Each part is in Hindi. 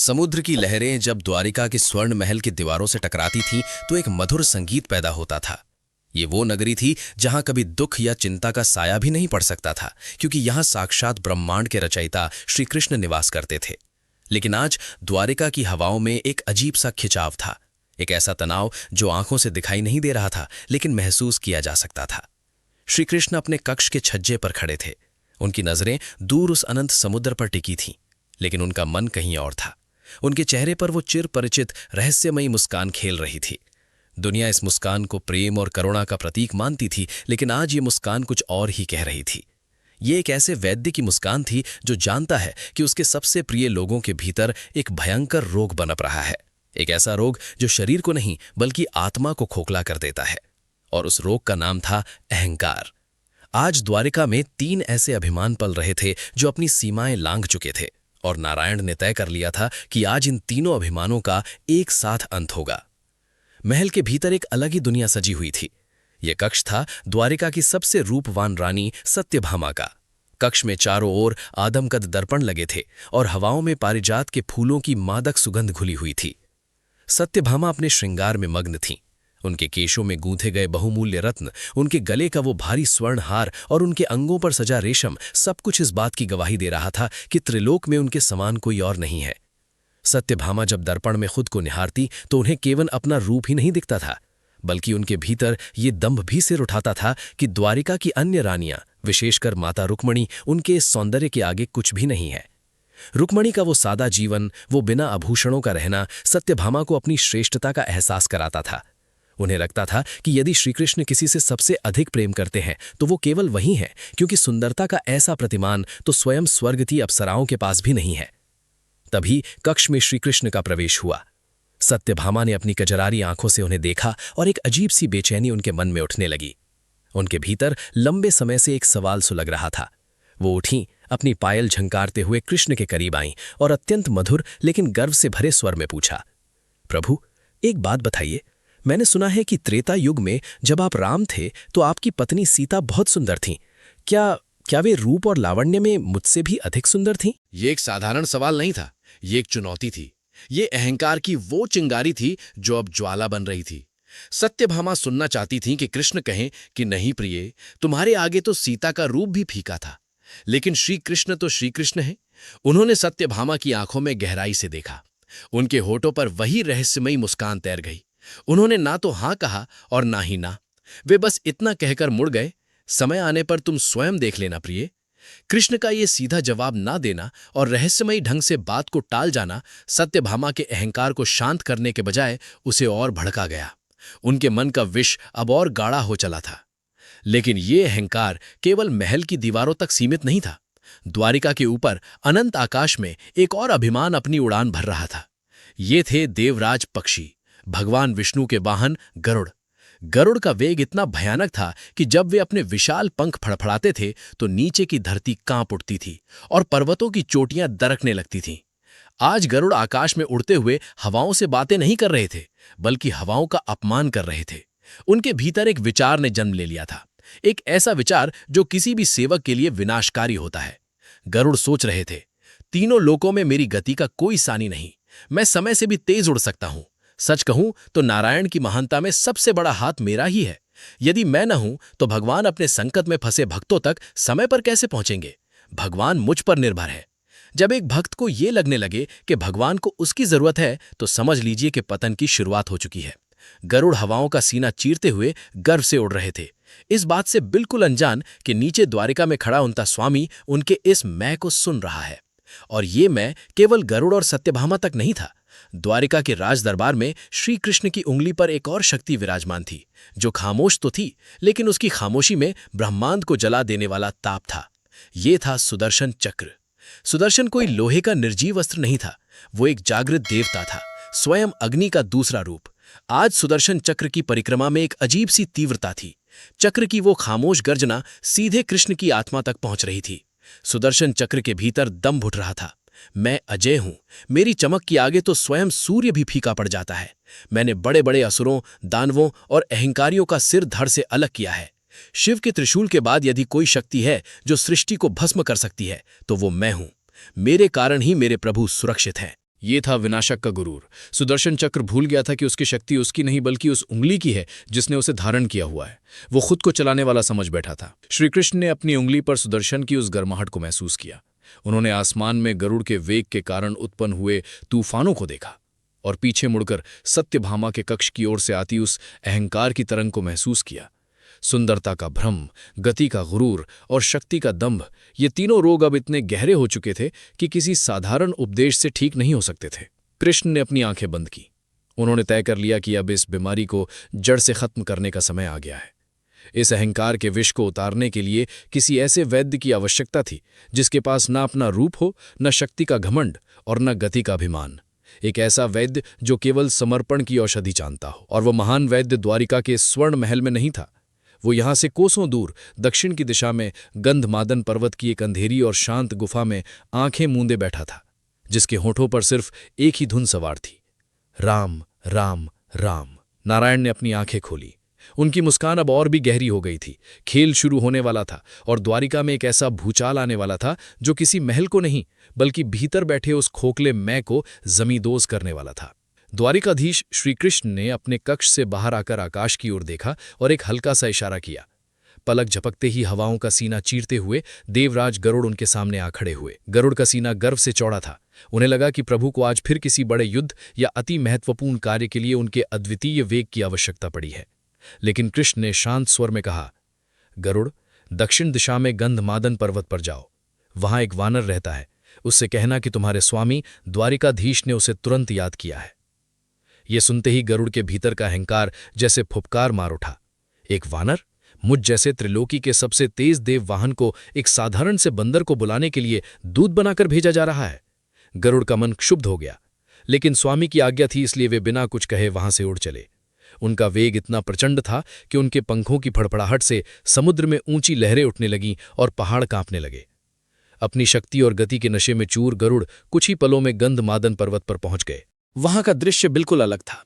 समुद्र की लहरें जब द्वारिका के स्वर्ण महल की दीवारों से टकराती थीं तो एक मधुर संगीत पैदा होता था। ये वो नगरी थी जहां कभी दुख या चिंता का साया भी नहीं पड़ सकता था, क्योंकि यहां साक्षात ब्रह्मांड के रचयिता श्री कृष्ण निवास करते थे। लेकिन आज द्वारिका की हवाओं में एक अजीब सा खिंचाव था, एक ऐसा तनाव जो आंखों से दिखाई नहीं दे रहा था लेकिन महसूस किया जा सकता था। श्री कृष्ण अपने कक्ष के छज्जे पर खड़े थे। उनकी नजरें दूर उस अनंत समुद्र पर टिकी थीं, लेकिन उनका मन कहीं और था। उनके चेहरे पर वो चिर परिचित रहस्यमयी मुस्कान खेल रही थी। दुनिया इस मुस्कान को प्रेम और करुणा का प्रतीक मानती थी, लेकिन आज ये मुस्कान कुछ और ही कह रही थी। ये एक ऐसे वैद्य की मुस्कान थी जो जानता है कि उसके सबसे प्रिय लोगों के भीतर एक भयंकर रोग पनप रहा है, एक ऐसा रोग जो शरीर को नहीं बल्कि आत्मा को खोखला कर देता है। और उस रोग का नाम था अहंकार। आज द्वारिका में 3 ऐसे अभिमान पल रहे थे जो अपनी सीमाएं लांघ चुके थे, और नारायण ने तय कर लिया था कि आज इन तीनों अभिमानों का एक साथ अंत होगा। महल के भीतर एक अलग ही दुनिया सजी हुई थी। यह कक्ष था द्वारिका की सबसे रूपवान रानी सत्यभामा का। कक्ष में चारों ओर आदमकद दर्पण लगे थे और हवाओं में पारिजात के फूलों की मादक सुगंध घुली हुई थी। सत्यभामा अपने श्रृंगार में मग्न थीं। उनके केशों में गूंथे गए बहुमूल्य रत्न, उनके गले का वो भारी स्वर्ण हार और उनके अंगों पर सजा रेशम, सब कुछ इस बात की गवाही दे रहा था कि त्रिलोक में उनके समान कोई और नहीं है। सत्यभामा जब दर्पण में खुद को निहारती तो उन्हें केवल अपना रूप ही नहीं दिखता था, बल्कि उनके भीतर ये दंभ भी सिर उठाता था कि द्वारिका की अन्य रानियां, विशेषकर माता रुक्मणी, उनके इस सौंदर्य के आगे कुछ भी नहीं है। रुक्मणी का वो सादा जीवन, वो बिना आभूषणों का रहना सत्यभामा को अपनी श्रेष्ठता का एहसास कराता था। उन्हें लगता था कि यदि श्रीकृष्ण किसी से सबसे अधिक प्रेम करते हैं तो वो केवल वही है, क्योंकि सुंदरता का ऐसा प्रतिमान तो स्वयं स्वर्ग की अप्सराओं के पास भी नहीं है। तभी कक्ष में श्रीकृष्ण का प्रवेश हुआ। सत्यभामा ने अपनी कजरारी आंखों से उन्हें देखा और एक अजीब सी बेचैनी उनके मन में उठने लगी। उनके भीतर लंबे समय से एक सवाल सुलग रहा था। वो उठी, अपनी पायल झंकारते हुए कृष्ण के करीब आईं और अत्यंत मधुर लेकिन गर्व से भरे स्वर में पूछा, प्रभु, एक बात बताइए। मैंने सुना है कि त्रेता युग में जब आप राम थे तो आपकी पत्नी सीता बहुत सुंदर थीं। क्या वे रूप और लावण्य में मुझसे भी अधिक सुंदर थीं? ये एक साधारण सवाल नहीं था, ये एक चुनौती थी। ये अहंकार की वो चिंगारी थी जो अब ज्वाला बन रही थी। सत्यभामा सुनना चाहती थीं कि कृष्ण कहें कि नहीं प्रिय, तुम्हारे आगे तो सीता का रूप भी फीका था, लेकिन श्री कृष्ण तो श्री कृष्ण है। उन्होंने सत्यभामा की आंखों में गहराई से देखा। उनके होठों पर वही रहस्यमयी मुस्कान तैर गई। उन्होंने ना तो हां कहा और ना ही ना। वे बस इतना कहकर मुड़ गए, समय आने पर तुम स्वयं देख लेना प्रिय। कृष्ण का ये सीधा जवाब ना देना और रहस्यमयी ढंग से बात को टाल जाना सत्यभामा के अहंकार को शांत करने के बजाय उसे और भड़का गया। उनके मन का विष अब और गाढ़ा हो चला था। लेकिन ये अहंकार केवल महल की दीवारों तक सीमित नहीं था। द्वारिका के ऊपर अनंत आकाश में एक और अभिमान अपनी उड़ान भर रहा था। ये थे देवराज पक्षी, भगवान विष्णु के वाहन गरुड़। गरुड़ का वेग इतना भयानक था कि जब वे अपने विशाल पंख फड़फड़ाते थे तो नीचे की धरती कांप उठती थी और पर्वतों की चोटियां दरकने लगती थीं। आज गरुड़ आकाश में उड़ते हुए हवाओं से बातें नहीं कर रहे थे, बल्कि हवाओं का अपमान कर रहे थे। उनके भीतर एक विचार ने जन्म ले लिया था, एक ऐसा विचार जो किसी भी सेवक के लिए विनाशकारी होता है। गरुड़ सोच रहे थे, तीनों लोकों में मेरी गति का कोई सानी नहीं। मैं समय से भी तेज उड़ सकता हूं। सच कहूं तो नारायण की महानता में सबसे बड़ा हाथ मेरा ही है। यदि मैं न हूं तो भगवान अपने संकट में फंसे भक्तों तक समय पर कैसे पहुंचेंगे? भगवान मुझ पर निर्भर है। जब एक भक्त को यह लगने लगे कि भगवान को उसकी जरूरत है तो समझ लीजिए कि पतन की शुरुआत हो चुकी है। गरुड़ हवाओं का सीना चीरते हुए गर्व से उड़ रहे थे, इस बात से बिल्कुल अनजान कि नीचे द्वारिका में खड़ा उनका स्वामी उनके इस मैं को सुन रहा है। और ये मैं केवल गरुड़ और सत्यभामा तक नहीं था। द्वारिका के राज दरबार में श्री कृष्ण की उंगली पर एक और शक्ति विराजमान थी, जो खामोश तो थी, लेकिन उसकी खामोशी में ब्रह्मांड को जला देने वाला ताप था। ये था सुदर्शन चक्र। सुदर्शन कोई लोहे का निर्जीव अस्त्र नहीं था, वो एक जागृत देवता था, स्वयं अग्नि का दूसरा रूप। आज सुदर्शन चक्र की परिक्रमा में एक अजीब सी तीव्रता थी। चक्र की वो खामोश गर्जना सीधे कृष्ण की आत्मा तक पहुंच रही थी। सुदर्शन चक्र के भीतर दम घुट रहा था। मैं अजय हूं, मेरी चमक के आगे तो स्वयं सूर्य भी फीका पड़ जाता है। मैंने बड़े बड़े असुरों, दानवों और अहंकारियों का सिर धड़ से अलग किया है। शिव के त्रिशूल के बाद यदि कोई शक्ति है जो सृष्टि को भस्म कर सकती है तो वो मैं हूं। मेरे कारण ही मेरे प्रभु सुरक्षित हैं। ये था विनाशक का गुरूर। सुदर्शन चक्र भूल गया था कि उसकी शक्ति उसकी नहीं बल्कि उस उंगली की है जिसने उसे धारण किया हुआ है। वो खुद को चलाने वाला समझ बैठा था। श्री कृष्ण ने अपनी उंगली पर सुदर्शन की उस गर्माहट को महसूस किया। उन्होंने आसमान में गरुड़ के वेग के कारण उत्पन्न हुए तूफानों को देखा और पीछे मुड़कर सत्यभामा के कक्ष की ओर से आती उस अहंकार की तरंग को महसूस किया। सुंदरता का भ्रम, गति का गुरूर और शक्ति का दंभ, ये तीनों रोग अब इतने गहरे हो चुके थे कि किसी साधारण उपदेश से ठीक नहीं हो सकते थे। कृष्ण ने अपनी आंखें बंद की। उन्होंने तय कर लिया कि अब इस बीमारी को जड़ से खत्म करने का समय आ गया है। इस अहंकार के विष को उतारने के लिए किसी ऐसे वैद्य की आवश्यकता थी जिसके पास न अपना रूप हो, न शक्ति का घमंड और न गति का अभिमान। एक ऐसा वैद्य जो केवल समर्पण की औषधि जानता हो। और वो महान वैद्य द्वारिका के स्वर्ण महल में नहीं था। वो यहां से कोसों दूर दक्षिण की दिशा में गंधमादन पर्वत की एक अंधेरी और शांत गुफा में आंखें मूंदे बैठा था, जिसके होठों पर सिर्फ एक ही धुन सवार थी, राम राम राम। नारायण ने अपनी आंखें खोली। उनकी मुस्कान अब और भी गहरी हो गई थी। खेल शुरू होने वाला था और द्वारिका में एक ऐसा भूचाल आने वाला था जो किसी महल को नहीं बल्कि भीतर बैठे उस खोखले मैं को जमींदोज करने वाला था। द्वारिकाधीश श्रीकृष्ण ने अपने कक्ष से बाहर आकर आकाश की ओर देखा और एक हल्का सा इशारा किया। पलक झपकते ही हवाओं का सीना चीरते हुए देवराज गरुड़ उनके सामने आ खड़े हुए। गरुड़ का सीना गर्व से चौड़ा था। उन्हें लगा कि प्रभु को आज फिर किसी बड़े युद्ध या अति महत्वपूर्ण कार्य के लिए उनके अद्वितीय वेग की आवश्यकता पड़ी है। लेकिन कृष्ण ने शांत स्वर में कहा, गरुड़, दक्षिण दिशा में गंधमादन पर्वत पर जाओ। वहां एक वानर रहता है। उससे कहना कि तुम्हारे स्वामी द्वारिकाधीश ने उसे तुरंत याद किया है। ये सुनते ही गरुड़ के भीतर का अहंकार जैसे फुफकार मार उठा। एक वानर? मुझ जैसे त्रिलोकी के सबसे तेज देव वाहन को एक साधारण से बंदर को बुलाने के लिए दूत बनाकर भेजा जा रहा है। गरुड़ का मन क्षुब्ध हो गया, लेकिन स्वामी की आज्ञा थी इसलिए वे बिना कुछ कहे वहां से उड़ चले। उनका वेग इतना प्रचंड था कि उनके पंखों की फड़फड़ाहट से समुद्र में ऊंची लहरें उठने लगीं और पहाड़ कांपने लगे। अपनी शक्ति और गति के नशे में चूर गरुड़ कुछ ही पलों में गंधमादन पर्वत पर पहुंच गए। वहां का दृश्य बिल्कुल अलग था।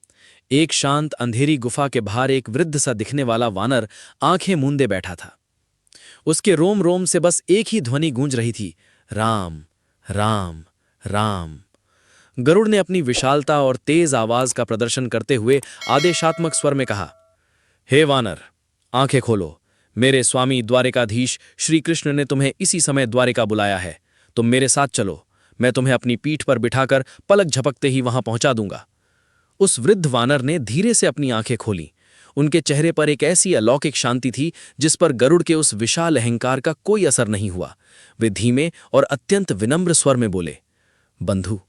एक शांत अंधेरी गुफा के बाहर एक वृद्ध सा दिखने वाला वानर आंखें मूंदे बैठा था। उसके रोम रोम से बस एक ही ध्वनि गूंज रही थी, राम राम राम। गरुड़ ने अपनी विशालता और तेज आवाज का प्रदर्शन करते हुए आदेशात्मक स्वर में कहा, हे वानर, आंखें खोलो। मेरे स्वामी द्वारिकाधीश श्री कृष्ण ने तुम्हें इसी समय द्वारिका बुलाया है। तुम मेरे साथ चलो, मैं तुम्हें अपनी पीठ पर बिठाकर पलक झपकते ही वहां पहुंचा दूंगा। उस वृद्ध वानर ने धीरे से अपनी आंखें खोली। उनके चेहरे पर एक ऐसी अलौकिक शांति थी जिस पर गरुड़ के उस विशाल अहंकार का कोई असर नहीं हुआ। वे धीमे और अत्यंत विनम्र स्वर में बोले, बंधु,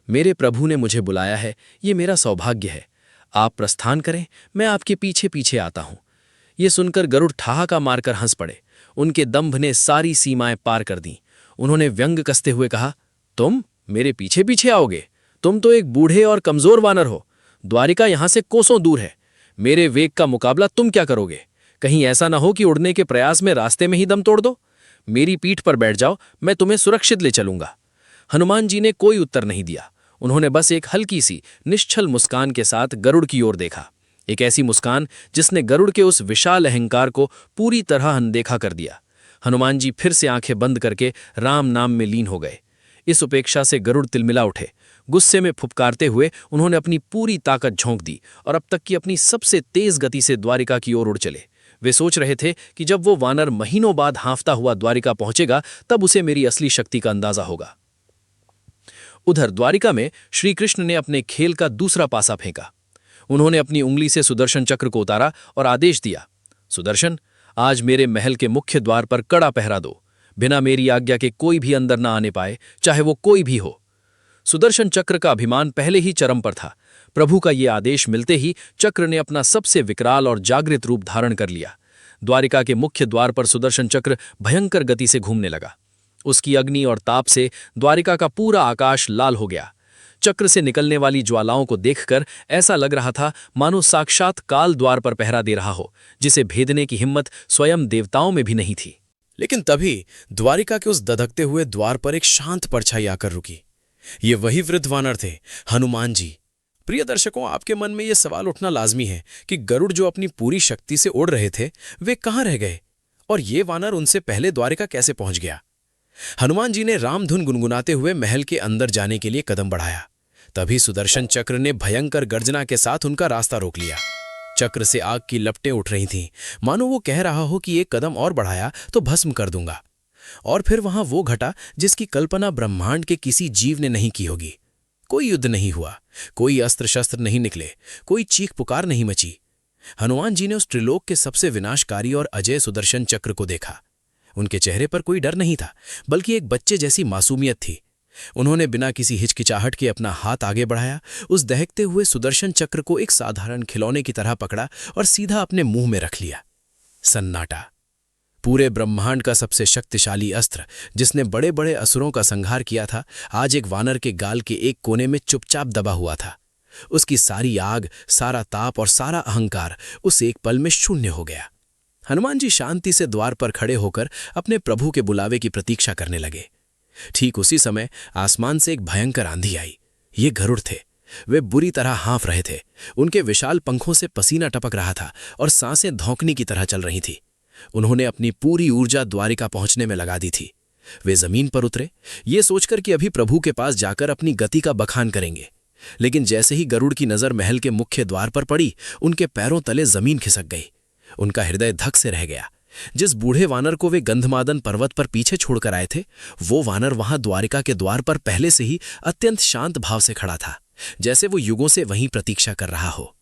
मेरे प्रभु ने मुझे बुलाया है, ये मेरा सौभाग्य है। आप प्रस्थान करें, मैं आपके पीछे पीछे आता हूं। ये सुनकर गरुड़ ठहाका मारकर हंस पड़े। उनके दंभ ने सारी सीमाएं पार कर दी। उन्होंने व्यंग कसते हुए कहा, तुम मेरे पीछे पीछे आओगे? तुम तो एक बूढ़े और कमजोर वानर हो। द्वारिका यहां से कोसों दूर है। मेरे वेग का मुकाबला तुम क्या करोगे? कहीं ऐसा ना हो कि उड़ने के प्रयास में रास्ते में ही दम तोड़ दो। मेरी पीठ पर बैठ जाओ, मैं तुम्हें सुरक्षित ले चलूंगा। हनुमान जी ने कोई उत्तर नहीं दिया। उन्होंने बस एक हल्की सी निश्चल मुस्कान के साथ गरुड़ की ओर देखा। एक ऐसी मुस्कान जिसने गरुड़ के उस विशाल अहंकार को पूरी तरह अनदेखा कर दिया। हनुमान जी फिर से आंखें बंद करके राम नाम में लीन हो गए। इस उपेक्षा से गरुड़ तिलमिला उठे। गुस्से में फुफकारते हुए उन्होंने अपनी पूरी ताकत झोंक दी और अब तक की अपनी सबसे तेज गति से द्वारिका की ओर उड़ चले। वे सोच रहे थे कि जब वो वानर महीनों बाद हाँफता हुआ द्वारिका पहुंचेगा तब उसे मेरी असली शक्ति का अंदाजा होगा। उधर द्वारिका में श्री कृष्ण ने अपने खेल का दूसरा पासा फेंका। उन्होंने अपनी उंगली से सुदर्शन चक्र को उतारा और आदेश दिया, सुदर्शन, आज मेरे महल के मुख्य द्वार पर कड़ा पहरा दो। बिना मेरी आज्ञा के कोई भी अंदर न आने पाए, चाहे वो कोई भी हो। सुदर्शन चक्र का अभिमान पहले ही चरम पर था। प्रभु का ये आदेश मिलते ही चक्र ने अपना सबसे विकराल और जागृत रूप धारण कर लिया। द्वारिका के मुख्य द्वार पर सुदर्शन चक्र भयंकर गति से घूमने लगा। उसकी अग्नि और ताप से द्वारिका का पूरा आकाश लाल हो गया। चक्र से निकलने वाली ज्वालाओं को देखकर ऐसा लग रहा था मानो साक्षात काल द्वार पर पहरा दे रहा हो, जिसे भेदने की हिम्मत स्वयं देवताओं में भी नहीं थी। लेकिन तभी द्वारिका के उस धधकते हुए द्वार पर एक शांत परछाई आकर रुकी। ये वही वृद्ध वानर थे, हनुमान जी। प्रिय दर्शकों, आपके मन में यह सवाल उठना लाजमी है कि गरुड़ जो अपनी पूरी शक्ति से उड़ रहे थे, वे कहाँ रह गए और ये वानर उनसे पहले द्वारिका कैसे पहुंच गया? हनुमान जी ने रामधुन गुनगुनाते हुए महल के अंदर जाने के लिए कदम बढ़ाया। तभी सुदर्शन चक्र ने भयंकर गर्जना के साथ उनका रास्ता रोक लिया। चक्र से आग की लपटें उठ रही थीं, मानो वो कह रहा हो कि एक कदम और बढ़ाया तो भस्म कर दूंगा। और फिर वहां वो घटा जिसकी कल्पना ब्रह्मांड के किसी जीव ने नहीं की होगी। कोई युद्ध नहीं हुआ, कोई अस्त्र शस्त्र नहीं निकले, कोई चीख पुकार नहीं मची। हनुमान जी ने उस त्रिलोक के सबसे विनाशकारी और अजय सुदर्शन चक्र को देखा। उनके चेहरे पर कोई डर नहीं था, बल्कि एक बच्चे जैसी मासूमियत थी। उन्होंने बिना किसी हिचकिचाहट के अपना हाथ आगे बढ़ाया, उस दहकते हुए सुदर्शन चक्र को एक साधारण खिलौने की तरह पकड़ा और सीधा अपने मुंह में रख लिया। सन्नाटा। पूरे ब्रह्मांड का सबसे शक्तिशाली अस्त्र, जिसने बड़े बड़े असुरों का संहार किया था, आज एक वानर के गाल के एक कोने में चुपचाप दबा हुआ था। उसकी सारी आग, सारा ताप और सारा अहंकार उस एक पल में शून्य हो गया। हनुमान जी शांति से द्वार पर खड़े होकर अपने प्रभु के बुलावे की प्रतीक्षा करने लगे। ठीक उसी समय आसमान से एक भयंकर आंधी आई। ये गरुड़ थे। वे बुरी तरह हाँफ रहे थे। उनके विशाल पंखों से पसीना टपक रहा था और सांसें धौंकनी की तरह चल रही थी। उन्होंने अपनी पूरी ऊर्जा द्वारिका पहुंचने में लगा दी थी। वे जमीन पर उतरे, ये सोचकर कि अभी प्रभु के पास जाकर अपनी गति का बखान करेंगे। लेकिन जैसे ही गरुड़ की नजर महल के मुख्य द्वार पर पड़ी, उनके पैरों तले जमीन खिसक गई। उनका हृदय धक से रह गया। जिस बूढ़े वानर को वे गंधमादन पर्वत पर पीछे छोड़कर आए थे, वो वानर वहां द्वारिका के द्वार पर पहले से ही अत्यंत शांत भाव से खड़ा था, जैसे वो युगों से वहीं प्रतीक्षा कर रहा हो।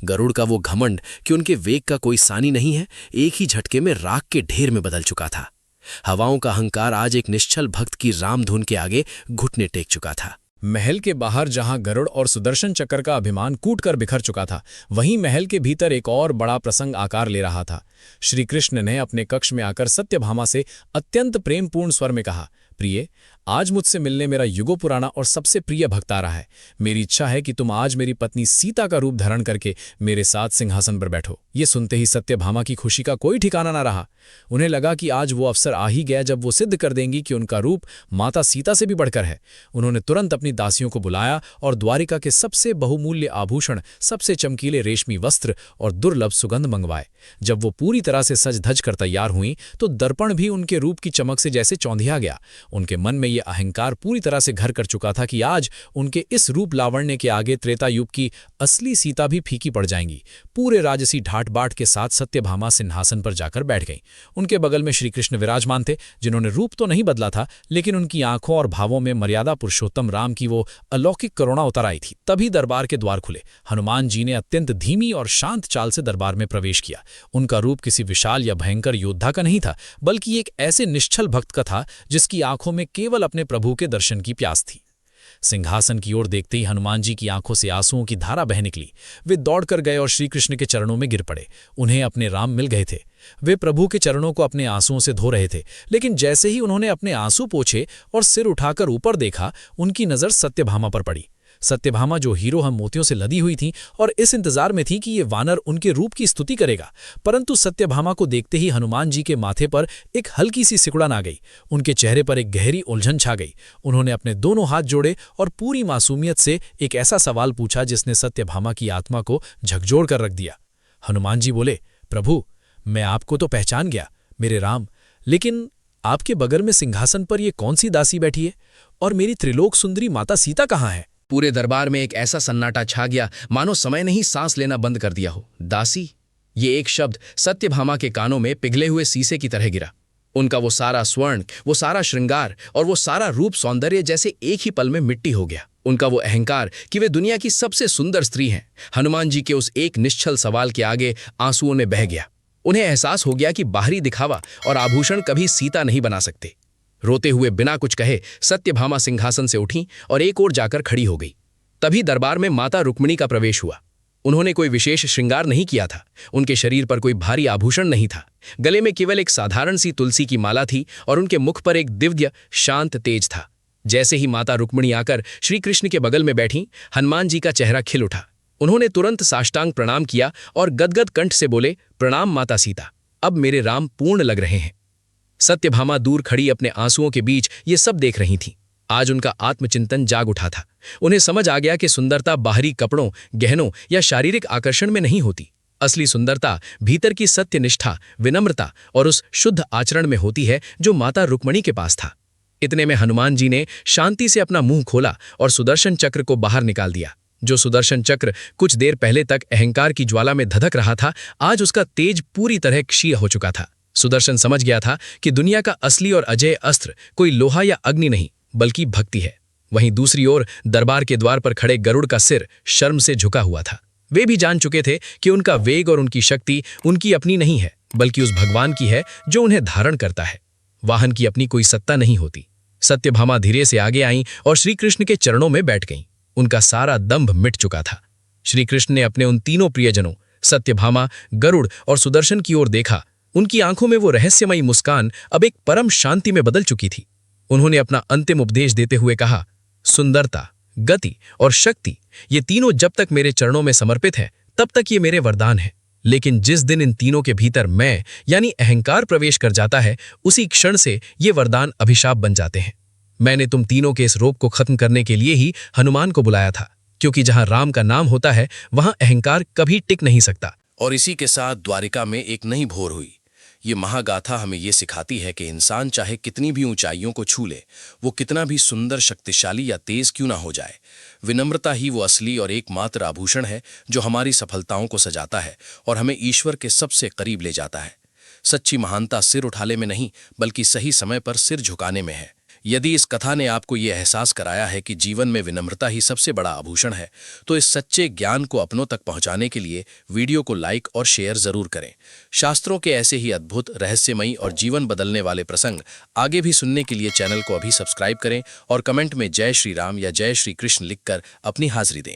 गरुड़ का वो घमंड कि उनके वेग का कोई सानी नहीं है, एक ही झटके में राख के ढेर में बदल चुका था। हवाओं का अहंकार आज एक निश्चल भक्त की रामधुन के आगे घुटने टेक चुका था। महल के बाहर जहां गरुड़ और सुदर्शन चक्र का अभिमान कूटकर बिखर चुका था, वहीं महल के भीतर एक और बड़ा प्रसंग आकार ले रहा था। श्री कृष्ण ने अपने कक्ष में आकर सत्यभामा से अत्यंत प्रेमपूर्ण स्वर में कहा, प्रिय, आज मुझसे मिलने मेरा युगों पुराना और सबसे प्रिय भक्त आ रहा है। मेरी इच्छा है कि तुम आज मेरी पत्नी सीता का रूप धारण करके मेरे साथ सिंहासन पर बैठो। ये सुनते ही सत्यभामा की खुशी का कोई ठिकाना न रहा। उन्हें लगा कि आज वो अवसर आ ही गया जब वो सिद्ध कर देंगी कि उनका रूप माता सीता से भी बढ़कर है। उन्होंने तुरंत अपनी दासियों को बुलाया और द्वारिका के सबसे बहुमूल्य आभूषण, सबसे चमकीले रेशमी वस्त्र और दुर्लभ सुगंध मंगवाए। जब वो पूरी तरह से सज धज कर तैयार हुई तो दर्पण भी उनके रूप की चमक से जैसे चौंधिया गया। उनके मन में ये अहंकार पूरी तरह से घर कर चुका था कि आज उनके इस रूप लावण्य के आगे त्रेता युग की असली सीता भी फीकी पड़ जाएंगी। पूरे राजसी ठाट बाट के साथ सत्यभामा सिंहासन पर जाकर बैठ गईं। उनके बगल में श्री कृष्ण विराजमान थे, जिन्होंने रूप तो नहीं बदला था, लेकिन उनकी आंखों और भावों में मर्यादा पुरुषोत्तम राम की वो अलौकिक करुणा उतर आई थी। तभी दरबार के द्वार खुले। हनुमान जी ने अत्यंत धीमी और शांत चाल से दरबार में प्रवेश किया। उनका रूप किसी विशाल या भयंकर योद्धा का नहीं था, बल्कि एक ऐसे निश्चल भक्त का था जिसकी आंखों में केवल अपने प्रभु के दर्शन की प्यास थी। सिंहासन की ओर देखते ही हनुमान जी की आंखों से आंसुओं की धारा बह निकली। वे दौड़कर गए और श्री कृष्ण के चरणों में गिर पड़े। उन्हें अपने राम मिल गए थे। वे प्रभु के चरणों को अपने आंसुओं से धो रहे थे, लेकिन जैसे ही उन्होंने अपने आंसू पोंछे और सिर उठाकर ऊपर देखा, उनकी नजर सत्यभामा पर पड़ी। सत्यभामा जो हीरो हम मोतियों से लदी हुई थी और इस इंतजार में थी कि ये वानर उनके रूप की स्तुति करेगा, परंतु सत्यभामा को देखते ही हनुमान जी के माथे पर एक हल्की सी सिकुड़न आ गई। उनके चेहरे पर एक गहरी उलझन छा गई। उन्होंने अपने दोनों हाथ जोड़े और पूरी मासूमियत से एक ऐसा सवाल पूछा जिसने सत्यभामा की आत्मा को झकझोर कर रख दिया। हनुमान जी बोले, प्रभु, मैं आपको तो पहचान गया मेरे राम, लेकिन आपके बगल में सिंहासन पर ये कौन सी दासी बैठी है और मेरी त्रिलोक सुंदरी माता सीता कहाँ है? पूरे दरबार में एक ऐसा सन्नाटा छा गया मानो समय ने ही सांस लेना बंद कर दिया हो। दासी, ये एक शब्द सत्यभामा के कानों में पिघले हुए शीशे की तरह गिरा। उनका वो सारा स्वर्ण, वो सारा श्रृंगार और वो सारा रूप सौंदर्य जैसे एक ही पल में मिट्टी हो गया। उनका वो अहंकार कि वे दुनिया की सबसे सुंदर स्त्री हैं, हनुमान जी के उस एक निश्चल सवाल के आगे आंसुओं में बह गया। उन्हें एहसास हो गया कि बाहरी दिखावा और आभूषण कभी सीता नहीं बना सकते। रोते हुए बिना कुछ कहे सत्यभामा सिंहासन से उठी और एक ओर जाकर खड़ी हो गई। तभी दरबार में माता रुक्मिणी का प्रवेश हुआ। उन्होंने कोई विशेष श्रृंगार नहीं किया था। उनके शरीर पर कोई भारी आभूषण नहीं था। गले में केवल एक साधारण सी तुलसी की माला थी और उनके मुख पर एक दिव्य शांत तेज था। जैसे ही माता रुक्मिणी आकर श्री कृष्ण के बगल में बैठी, हनुमान जी का चेहरा खिल उठा। उन्होंने तुरंत साष्टांग प्रणाम किया और गदगद कंठ से बोले, प्रणाम माता सीता, अब मेरे राम पूर्ण लग रहे हैं। सत्यभामा दूर खड़ी अपने आंसुओं के बीच ये सब देख रही थी। आज उनका आत्मचिंतन जाग उठा था। उन्हें समझ आ गया कि सुंदरता बाहरी कपड़ों, गहनों या शारीरिक आकर्षण में नहीं होती। असली सुंदरता भीतर की सत्यनिष्ठा, विनम्रता और उस शुद्ध आचरण में होती है जो माता रुक्मिणी के पास था। इतने में हनुमान जी ने शांति से अपना मुंह खोला और सुदर्शन चक्र को बाहर निकाल दिया। जो सुदर्शन चक्र कुछ देर पहले तक अहंकार की ज्वाला में धधक रहा था, आज उसका तेज पूरी तरह क्षीण हो चुका था। सुदर्शन समझ गया था कि दुनिया का असली और अजेय अस्त्र कोई लोहा या अग्नि नहीं, बल्कि भक्ति है। वहीं दूसरी ओर दरबार के द्वार पर खड़े गरुड़ का सिर शर्म से झुका हुआ था। वे भी जान चुके थे कि उनका वेग और उनकी शक्ति उनकी अपनी नहीं है, बल्कि उस भगवान की है जो उन्हें धारण करता है। वाहन की अपनी कोई सत्ता नहीं होती। सत्यभामा धीरे से आगे आईं और श्री कृष्ण के चरणों में बैठ गईं। उनका सारा दंभ मिट चुका था। श्री कृष्ण ने अपने उन तीनों प्रियजनों सत्यभामा, गरुड़ और सुदर्शन की ओर देखा। उनकी आंखों में वो रहस्यमयी मुस्कान अब एक परम शांति में बदल चुकी थी। उन्होंने अपना अंतिम उपदेश देते हुए कहा, सुंदरता, गति और शक्ति, ये तीनों जब तक मेरे चरणों में समर्पित हैं, तब तक ये मेरे वरदान हैं। लेकिन जिस दिन इन तीनों के भीतर मैं यानी अहंकार प्रवेश कर जाता है, उसी क्षण से ये वरदान अभिशाप बन जाते हैं। मैंने तुम तीनों के इस रोग को खत्म करने के लिए ही हनुमान को बुलाया था, क्योंकि जहां राम का नाम होता है वहां अहंकार कभी टिक नहीं सकता। और इसी के साथ द्वारिका में एक नई भोर हुई। ये महागाथा हमें ये सिखाती है कि इंसान चाहे कितनी भी ऊंचाइयों को छू ले, वो कितना भी सुंदर, शक्तिशाली या तेज क्यों ना हो जाए, विनम्रता ही वो असली और एकमात्र आभूषण है जो हमारी सफलताओं को सजाता है और हमें ईश्वर के सबसे करीब ले जाता है। सच्ची महानता सिर उठाने में नहीं, बल्कि सही समय पर सिर झुकाने में है। यदि इस कथा ने आपको ये एहसास कराया है कि जीवन में विनम्रता ही सबसे बड़ा आभूषण है, तो इस सच्चे ज्ञान को अपनों तक पहुंचाने के लिए वीडियो को लाइक और शेयर जरूर करें। शास्त्रों के ऐसे ही अद्भुत, रहस्यमयी और जीवन बदलने वाले प्रसंग आगे भी सुनने के लिए चैनल को अभी सब्सक्राइब करें और कमेंट में जय श्री राम या जय श्री कृष्ण लिखकर अपनी हाजिरी दें।